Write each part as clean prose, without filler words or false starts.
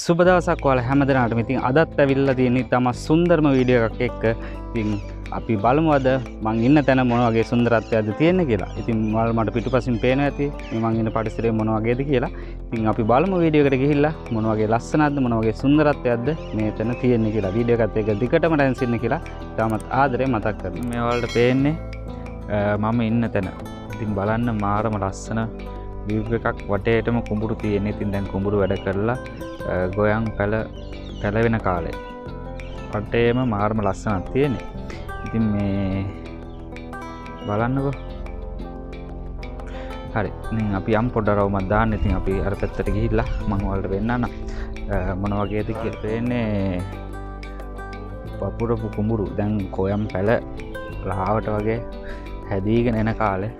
සුබ දවසක් ඔයාලා හැමදෙනාටම. ඉතින් අදත් ඇවිල්ලා තියෙන්නේ තම සුන්දරම වීඩියෝ එකක් එක්ක. ඉතින් අපි බලමු අද මං ඉන්න තැන මොන වගේ සුන්දරත්වයක්ද තියෙන්නේ කියලා. ඉතින් ඔයාලා මට පිටුපසින් පේනවා ඇති මේ මං ඉන්න පරිසරය මොන වගේද කියලා. ඉතින් අපි බලමු වීඩියෝ එකට ගිහිල්ලා මොන වගේ ලස්සනක්ද මොන වගේ සුන්දරත්වයක්ද මේතන තියෙන්නේ කියලා. වීඩියෝ එකත් එක්ක දිගටම රැඳෙන්න කියලා තාමත් ආදරේ මතක් කරනවා. මේ ඔයාලට පේන්නේ මම ඉන්න තැන. ඉතින් බලන්න මාරම ලස්සන view එකක් වටේටම කුඹුරු තියෙන. ඉතින් දැන් කුඹුරු වැඩ කරලා ගොයන් පැලවෙන කාලේ වටේම මාරම ලස්සනක් තියෙන්නේ. ඉතින් මේ බලන්නකෝ. හරි. ඉතින් අපි යම් පොඩ රවුමක් දාන්න. ඉතින් අපි අර පැත්තට ගිහිල්ලා මම ඔයාලට වෙන්නන්න මොන වගේද කියලා පේන්නේ. වපුරපු කුඹුරු දැන් කොයම් පැල ලාවට වගේ හැදීගෙන එන කාලේ.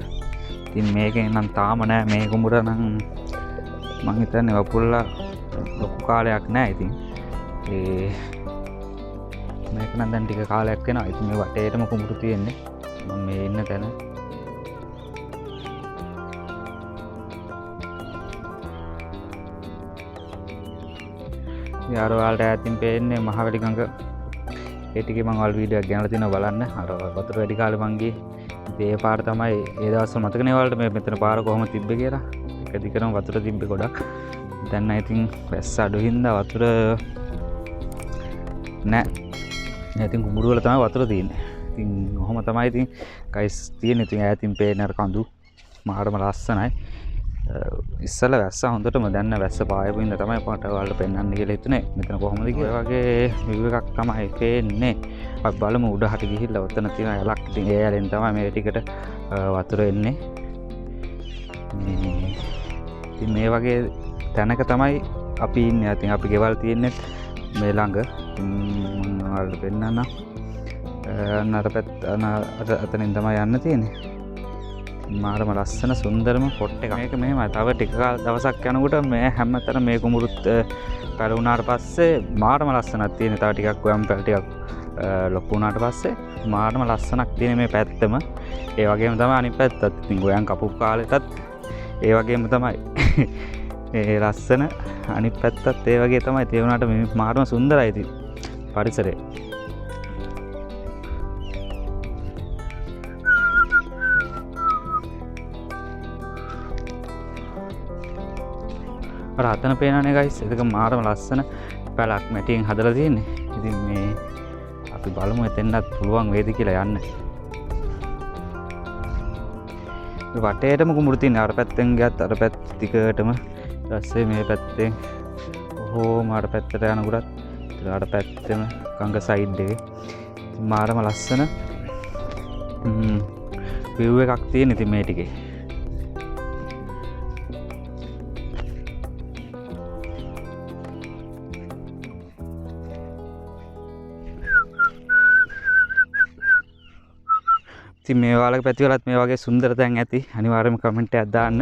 ඉතින් මේකෙන් නම් තාම නෑ මේ කුඹුර නම් මං හිතන්නේ වපුරලා ලොකු කාලයක් නෑ. ඉතින් මේක නම් දැන් ටික කාලයක් වෙනවා. ඉතින් මේ වටේටම කුඹුරු තියෙන්නේ. මම මේ ඉන්න තැන යාර වලට ඈතින් පේන්නේ මහවැලි ගඟ. ඒ ටිකේ මම ඔයාලට වීඩියෝ එකක් ගෙනලා තිනවා බලන්න. අර වතුර වැඩි කාලේ මං ගියේ. ඒ පාර තමයි ඒ දවස්වල මතකනේ ඔයාලට මේ මෙතන පාර කොහොම තිබ්බේ කියලා. එක දිගටම වතුර තිබ්බේ ගොඩක්. දැන් නම් ඉතින් වැස්ස අඩු හින්දා වතුර නෑ. ඉතින් කුඹුරු වල තමයි වතුර තියෙන්නේ. ඉතින් කොහොම තමයි ඉතින් ගයිස් තියෙන්නේ. ඉතින් ඈතින් පේන අර කඳු මාරම ලස්සනයි. ඉස්සල වැස්ස හොඳටම දැන් වැස්ස පායපු හින්දා තමයි පාට ඔයාලට පෙන්වන්න කියලා හිතුනේ. මෙතන කොහොමද කියලා. ඒ වගේ view එකක් තමයි පේන්නේ. අපි බලමු උඩහට ගිහිල්ලා ඔතන තියෙන යලක්. ඉතින් ඒ යලෙන් තමයි මේ ටිකට වතුර එන්නේ. ඉතින් මේ වගේ තැනක තමයි අපි ඉන්නේ. ඉතින් අපි ගෙවල් තියෙන්නේ මේ ළඟ. මම ඔයාලට පෙන්නන්න. අර පැත්ත අතනින් තමයි යන්න තියෙන්නේ. මාරම ලස්සන සුන්දරම පොට් එකක්. මේක මෙහෙමයි. තව ටික දවසක් යනකොට මේ හැමතැන මේ කුඹුරුත් පැල වුණාට පස්සේ මාරම ලස්සනක් තියෙන. තව ටිකක් ගොයම් පැල ටිකක් ලොකු වුණාට පස්සේ මාරම ලස්සනක් තියෙන මේ පැත්තම. ඒ වගේම තමයි අනිත් පැත්තත්. ඉතින් ගොයන් කපු කාලෙටත් ඒ වගේම තමයි. ඒ ලස්සන අනිත් පැත්තත් ඒ වගේ තමයි. ඒ වුණාට මේ මාරම සුන්දරයි ඉතින් පරිසරය. අර අතන පේනනේ ගයිස්. ඒක මාරම ලස්සන පැලක් මැටියෙන් හදලා තියෙන්නේ. ඉතින් මේ අපි බලමු එතෙන්වත් පුළුවන් වේද කියලා යන්න. මේ වටේටම කුඹුරු තියෙන. අර පැත්තෙන් ගියත් අර පැත්ත ටිකටම ඊපස්සේ මේ පැත්තෙන් ඔහොම අර පැත්තට යනකොටත් ඊට පැත්තෙම ගඟ සයිඩ් එකේ මාරම ලස්සන view එකක් තියෙන. ඉතින් මේ ටිකේ ඉතින් මේ ඔයාලගේ පැතිවලත් මේ වගේ සුන්දර තැන් ඇති. අනිවාර්යයෙන්ම කමෙන්ට් එකක් දාන්න.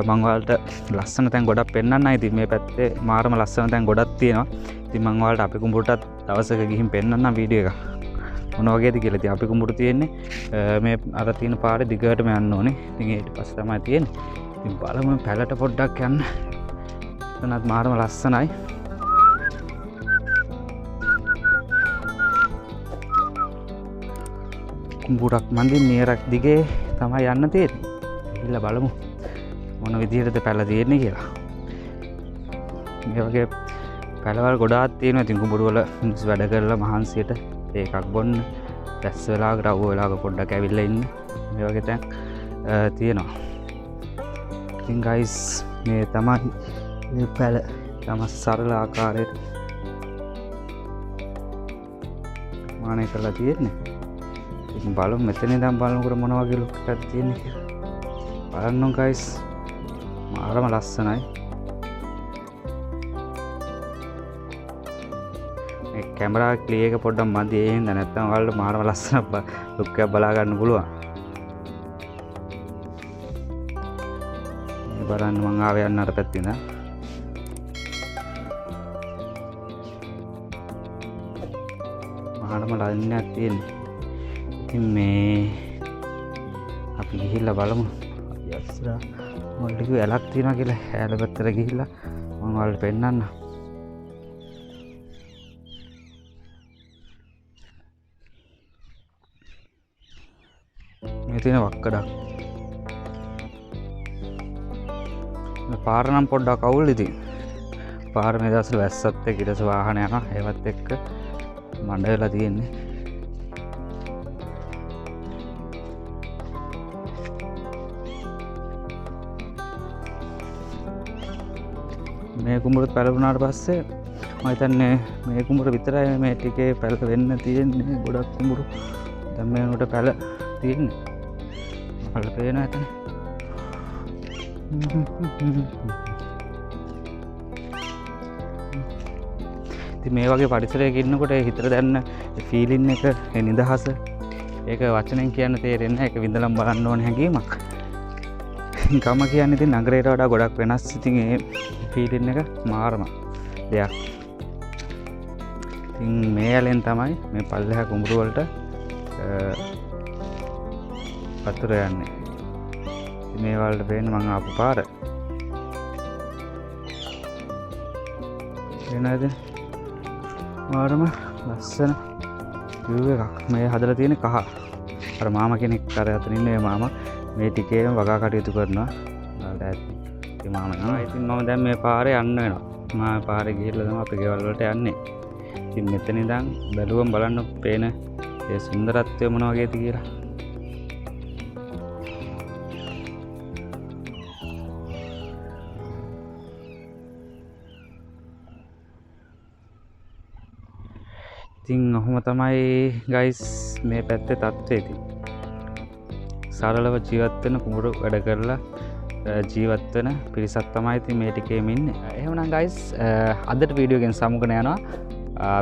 මම ඔයාලට ලස්සන තැන් ගොඩක් පෙන්වන්නයි. ඉතින් මේ පැත්තේ මාරම ලස්සන තැන් ගොඩක් තියෙනවා. ඉතින් මම ඔයාලට අපි කුඹුරටත් දවසක ගිහින් පෙන්වන්නම් වීඩියෝ එකක්. මොන වගේද කියලා. ඉතින් අපි කුඹුර තියෙන්නේ මේ අර තියෙන පාරේ දිගටම යන්න ඕනේ. ඉතින් ඊට පස්සේ තමයි තියෙන්නේ. ඉතින් බලමු පැලට පොඩ්ඩක් යන්න. එතනත් මාරම ලස්සනයි. කුඹුරක් මන්දින් නියරක් දිගේ තමයි යන්න තියෙන්නේ. ගිහිල්ලා බලමු මොන විදිහටද පැල තියෙන්නේ කියලා. මේ වගේ පැලවල් ගොඩාක් තියෙනවා. ඉතින් කුඹුරු වල මිනිස්සු වැඩ කරලා මහන්සියට ඒකක් බොන්න දැස් වෙලාවකට අවුව වෙලාවක පොඩ්ඩක් ඇවිල්ලා ඉන්න මේ වගේ තැන් තියෙනවා. ඉතින් ගයිස් මේ තමයි මේ පැල තම සරල ආකාරයට මානේ කරලා තියෙන්නේ. ඉතින් බලමු මෙතන ඉඳන් බලනකොට මොන වගේ ලුක් එකක් තියෙන්නේ කියලා. බලන්න ගයිස් මාරම ලස්සනයි. මේ කැමරා ක්ලියර් එක පොඩ්ඩක් මදි. ඒ හින්දා නැත්තම් ඔයාලට මාරම ලස්සන ලුක් එකක් බලා ගන්න පුළුවන්. මේ බලන්න මං ආවේ යන්න අර පැත්තේ ඉඳන්. මාරම ලයින්යක් තියෙන්නේ. ඉතින් මේ අපි ගිහිල්ලා බලමු. අපි අස්සලා මොල්ටික ඇලක් තියෙනවා කියලා. ඇල පැත්තට ගිහිල්ලා මම ඔයාලට පෙන්නන්න. තියෙන වක්කඩක්. පාර නම් පොඩ්ඩක් අවුල් ඉතින්. පාර මේ දවස්වල වැස්සත් එක්ක ඊටස වාහන යනවා. ඒවත් එක්ක මඩ වෙලා තියෙන්නේ. මේ කුඹුරත් පැලුණාට පස්සේ මම හිතන්නේ මේ කුඹුර විතරයි මේ ටිකේ පැල වෙන්න තියෙන්නේ. ගොඩක් කුඹුරු දැන් මේ උඩ පැල තියෙන්නේ. පැල පේනවා එතන. ඉතින් මේ වගේ පරිසරයක ඉන්නකොට හිතට දැනෙන ෆීලින් එක, ඒ නිදහස, ඒක වචනෙන් කියන්න තේරෙන්නේ නැහැ. ඒක විඳලම් බලන්න ඕන හැඟීමක්. ගම කියන්නේ ඉතින් නගරයට වඩා ගොඩක් වෙනස්. ඉතින් ඒ ෆීලින් එක මාරම දෙයක්. ඉතින් මේ ඇලෙන් තමයි මේ පල්ලෙහා කුඹුරු වලට වතුර යන්නේ. මේ වලට පේන්නේ මං ආපු පාර. එනද මාරම ලස්සන view එකක්. මේ හදලා තියෙන කහ. අර මාමා කෙනෙක් අර අතන ඉන්නේ මාමා මේ ටිකේම වගා කටයුතු කරනවා. ඔයාලට ඇති. ඉතින් මාමා ඉන්නවා. ඉතින් මම දැන් මේ පාරේ යන්න වෙනවා. මම පාරේ ගිහිල්ලා තමයි අපේ ගෙවල් වලට යන්නේ. ඉතින් මෙතන ඉඳන් බැලුවම බලන්න පේන ඒ සුන්දරත්වය මොන වගේද කියලා. ඉතින් ඔහොම තමයි ගයිස් මේ පැත්තේ තත්ත්වය. ඉතින් සරලව ජීවත් වෙන කුඹුරු වැඩ කරලා ජීවත් වෙන පිරිසක් තමයි ඉතින් මේ ටිකේම ඉන්නේ. එහෙනම් ගයිස් අදට වීඩියෝ එකෙන් සමුගන යනවා.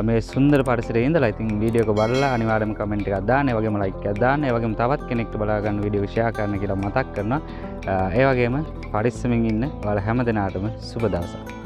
මේ සුන්දර පරිසරයේ ඉඳලා ඉතින් වීඩියෝ එක බලලා අනිවාර්යයෙන්ම කමෙන්ට් එකක් දාන්න. ඒ වගේම ලයික් එකක් දාන්න. ඒ වගේම තවත් කෙනෙක්ට බලා ගන්න වීඩියෝ එක ෂෙයා කරන්න කියලා මතක් කරනවා. ඒ වගේම පරිස්සමින් ඉන්න ඔයාලා හැම දිනාටම සුබ දවසක්.